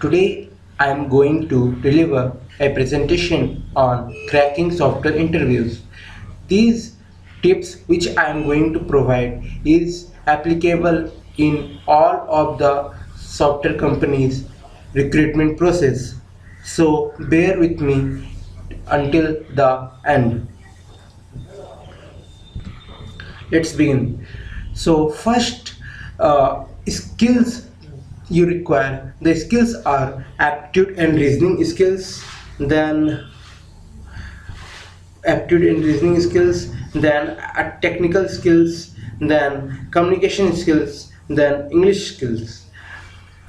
Today I am going to deliver a presentation on cracking software interviews. These tips which I am going to provide is applicable in all of the software companies recruitment process. So bear with me until the end. Let's begin. So first, skills you require. The skills are aptitude and reasoning skills, then aptitude and reasoning skills, then technical skills, then communication skills, then English skills.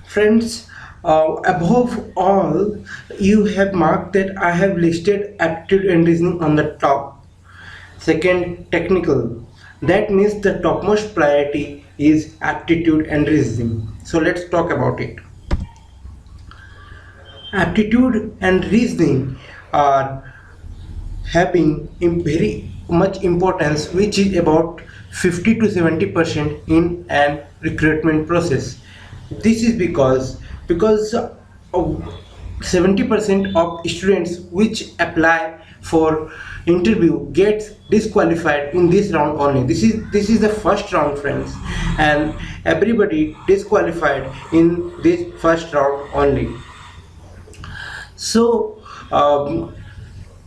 Friends, above all, you have marked that I have listed aptitude and reasoning on the top. Second, technical. That means the topmost priority is aptitude and reasoning. So let's talk about it. Aptitude and reasoning are having very much importance, which is about 50 to 70% in an recruitment process. This is because 70% of students which apply for interview gets disqualified in this round only. This is the first round, friends, and everybody disqualified in this first round only. So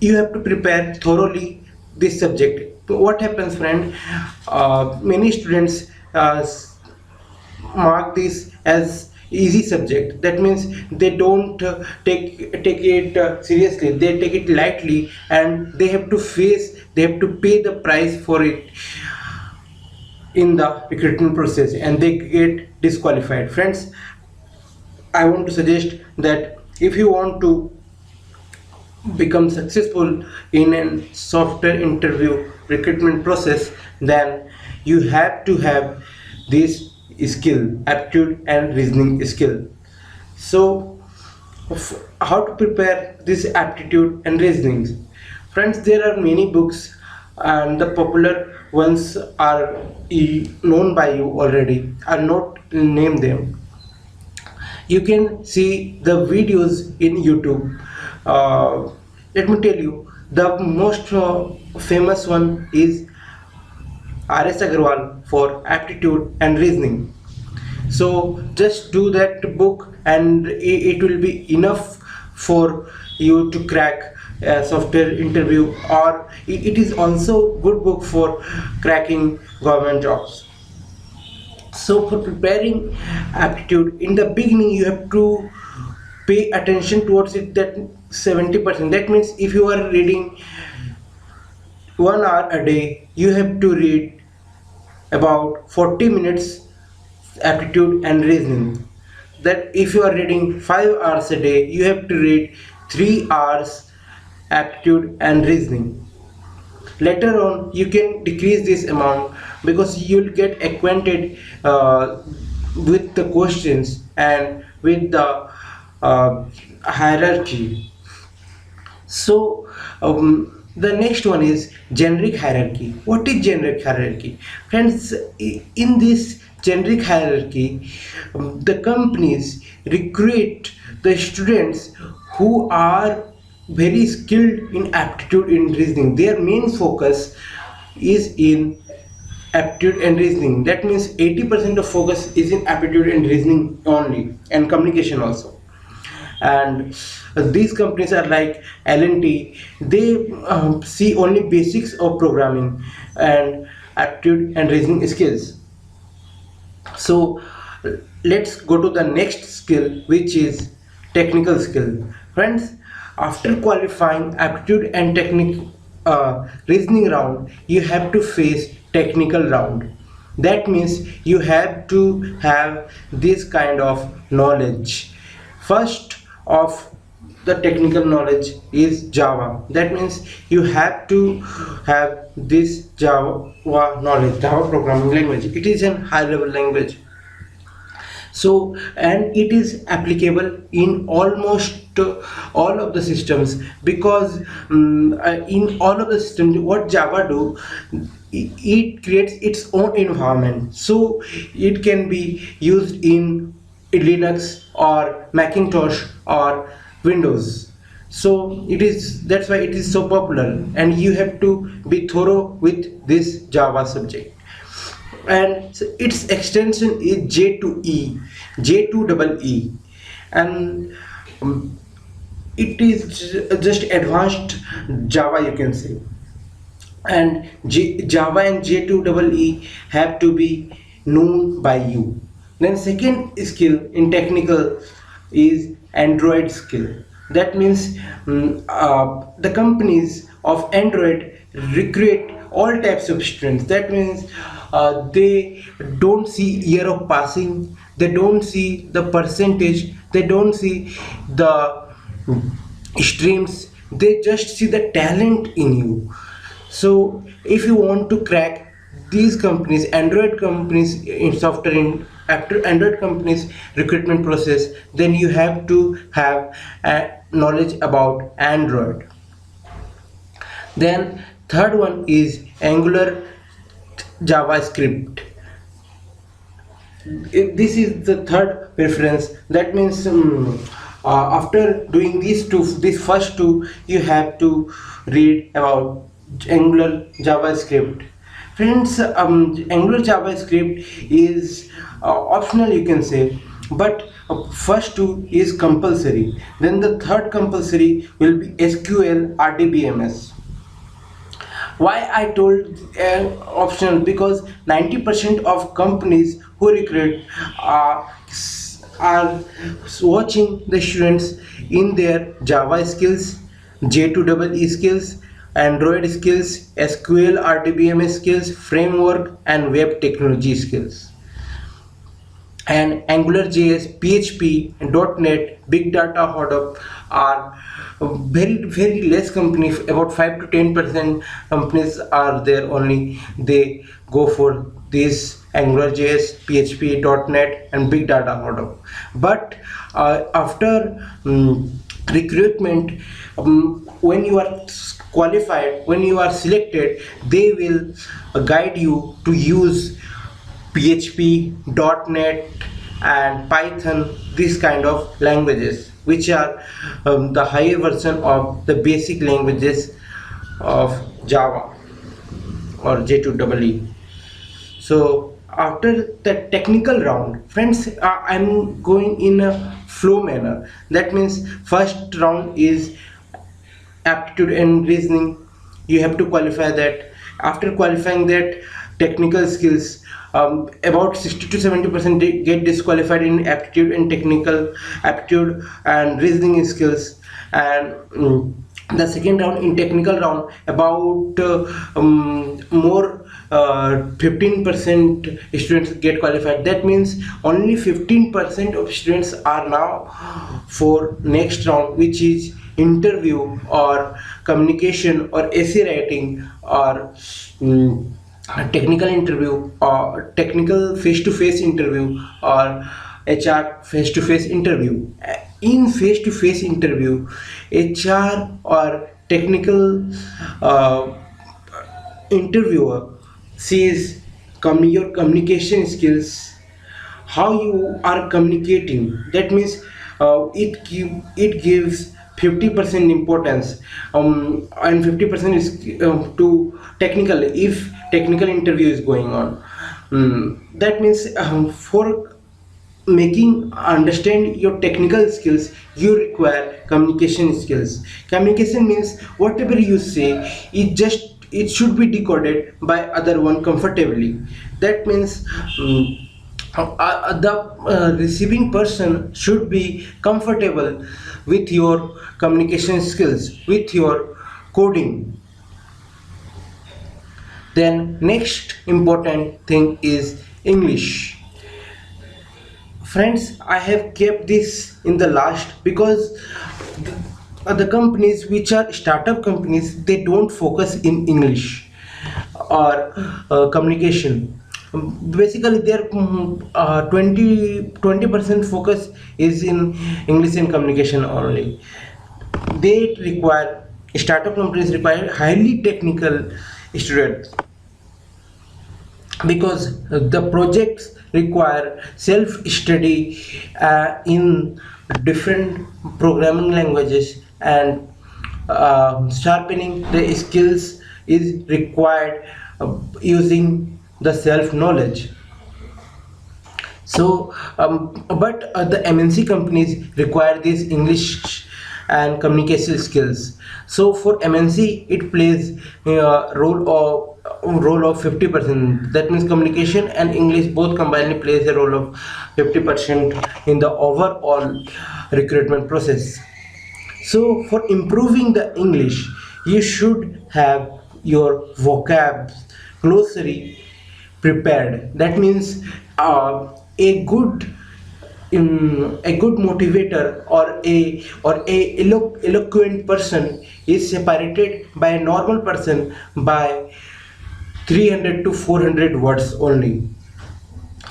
you have to prepare thoroughly this subject. What happens, friend? Many students mark this as easy subject. That means they don't take it seriously. They take it lightly, and they have to pay the price for it in the recruitment process, and they get disqualified. Friends, I want to suggest that if you want to become successful in a software interview recruitment process, then you have to have this skill, aptitude and reasoning skill. So how to prepare this aptitude and reasoning? Friends, there are many books, and the popular ones are known by you already. I'll not name them. You can see the videos in YouTube. Let me tell you, the most famous one is RS Agarwal for aptitude and reasoning. So just do that book, and it will be enough for you to crack a software interview, or it is also good book for cracking government jobs. So for preparing aptitude, in the beginning you have to pay attention towards it, that 70%. That means if you are reading 1 hour a day, you have to read about 40 minutes aptitude and reasoning. That if you are reading 5 hours a day, you have to read 3 hours aptitude and reasoning. Later on you can decrease this amount, because you'll get acquainted with the questions and with the hierarchy. So the next one is generic hierarchy. What is generic hierarchy? Friends, in this generic hierarchy, the companies recruit the students who are very skilled in aptitude in reasoning. Their main focus is in aptitude and reasoning. That means 80% of focus is in aptitude and reasoning only, and communication also. And these companies are like L&T. They see only basics of programming and aptitude and reasoning skills. So let's go to the next skill, which is technical skill. Friends, after qualifying aptitude and reasoning round, you have to face technical round. That means you have to have this kind of knowledge. First of the technical knowledge is Java. That means you have to have this Java knowledge, Java programming language. It is a high level language. So, and it is applicable in almost all of the systems, because in all of the systems what Java do, it creates its own environment, so it can be used in Linux or Macintosh or Windows. So it is, that's why it is so popular, and you have to be thorough with this Java subject. And so its extension is J2E, J2EE, and um, it is just advanced Java, you can say. And Java and J2EE have to be known by you. Then second skill in technical is Android skill. That means the companies of Android recruit all types of students. That means they don't see year of passing, they don't see the percentage, they don't see the streams, they just see the talent in you. So if you want to crack these companies, Android companies in software, in after Android companies recruitment process, then you have to have knowledge about Android. Then third one is Angular JavaScript. This is the third preference. That means after doing these first two, you have to read about Angular JavaScript. Friends, Angular JavaScript is optional, you can say, but first two is compulsory. Then the third compulsory will be SQL RDBMS. Why I told optional? Because 90% of companies who recruit are watching the students in their Java skills, J2EE skills, Android skills, SQL RDBMS skills, framework and web technology skills. And AngularJS, PHP, .NET, Big Data, Hadoop are very less companies. About 5 to 10% companies are there only. They go for this AngularJS, PHP, .NET, and Big Data, Hadoop. But after recruitment, when you are qualified, when you are selected, they will guide you to use PHP, .NET and Python, these kind of languages, which are the higher version of the basic languages of Java or J2EE. So after the technical round, friends, I'm going in a flow manner. That means first round is aptitude and reasoning. You have to qualify that. After qualifying that, technical skills, about 60 to 70% get disqualified in aptitude and technical aptitude and reasoning skills. And the second round, in technical round, about more 15% students get qualified. That means only 15% of students are now for next round, which is interview or communication or essay writing or technical interview or technical face-to-face interview or HR face-to-face interview. In face-to-face interview, HR or technical interviewer sees your communication skills, how you are communicating. That means it gives 50% importance, and 50% is to technical, if technical interview is going on. That means for making understand your technical skills, you require communication skills. Communication means whatever you say, it should be decoded by other one comfortably. That means the receiving person should be comfortable with your communication skills, with your coding. Then next important thing is English. Friends, I have kept this in the last because the companies which are startup companies, they don't focus in English or communication. Basically their 20% focus is in English and communication only. They require, startup companies require highly technical students, because the projects require self study in different programming languages, and sharpening the skills is required using the self knowledge. So but the MNC companies require these English and communication skills. So for MNC it plays role of 50%. That means communication and English both combined plays a role of 50% in the overall recruitment process. So for improving the English, you should have your vocab glossary prepared. That means a good a good motivator or a eloquent person is separated by a normal person by 300 to 400 words only.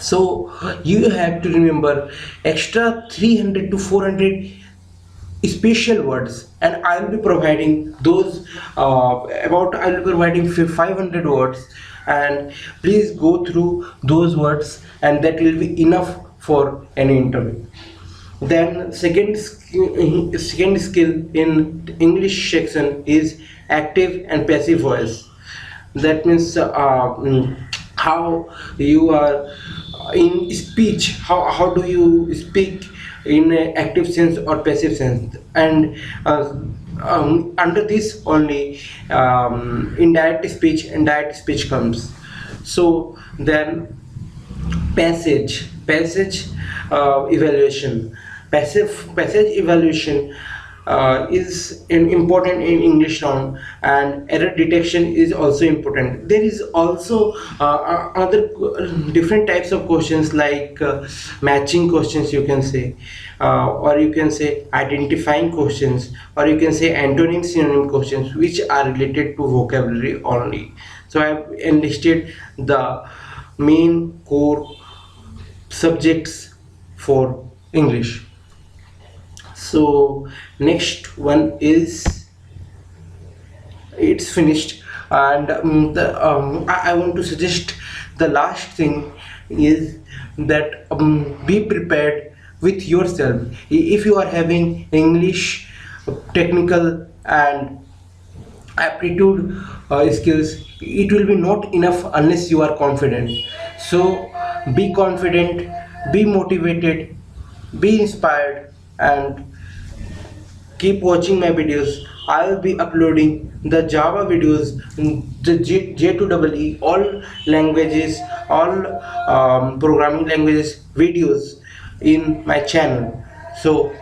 So you have to remember extra 300 to 400 special words, and I'll be providing those I'll be providing 500 words, and please go through those words, and that will be enough for any interview. Then second skill in English section is active and passive voice. That means how you are in speech, how do you speak in a active sense or passive sense, and under this only indirect speech comes. So then passage evaluation, passage evaluation is important in English round, and error detection is also important. There is also other different types of questions like matching questions, you can say, or you can say identifying questions, or you can say antonym synonym questions, which are related to vocabulary only. So I have enlisted the main core subjects for English. So next one is it's finished, and I want to suggest the last thing is that be prepared with yourself. If you are having English technical and aptitude skills, it will be not enough unless you are confident. So be confident, be motivated, be inspired, and keep watching my videos. I'll be uploading the Java videos, the J2EE, all languages, all programming languages videos in my channel. So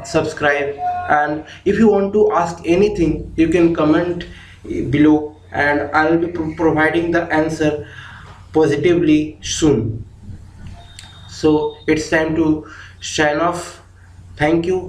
subscribe, and if you want to ask anything, you can comment below, and I'll be providing the answer positively soon. So it's time to sign off. Thank you.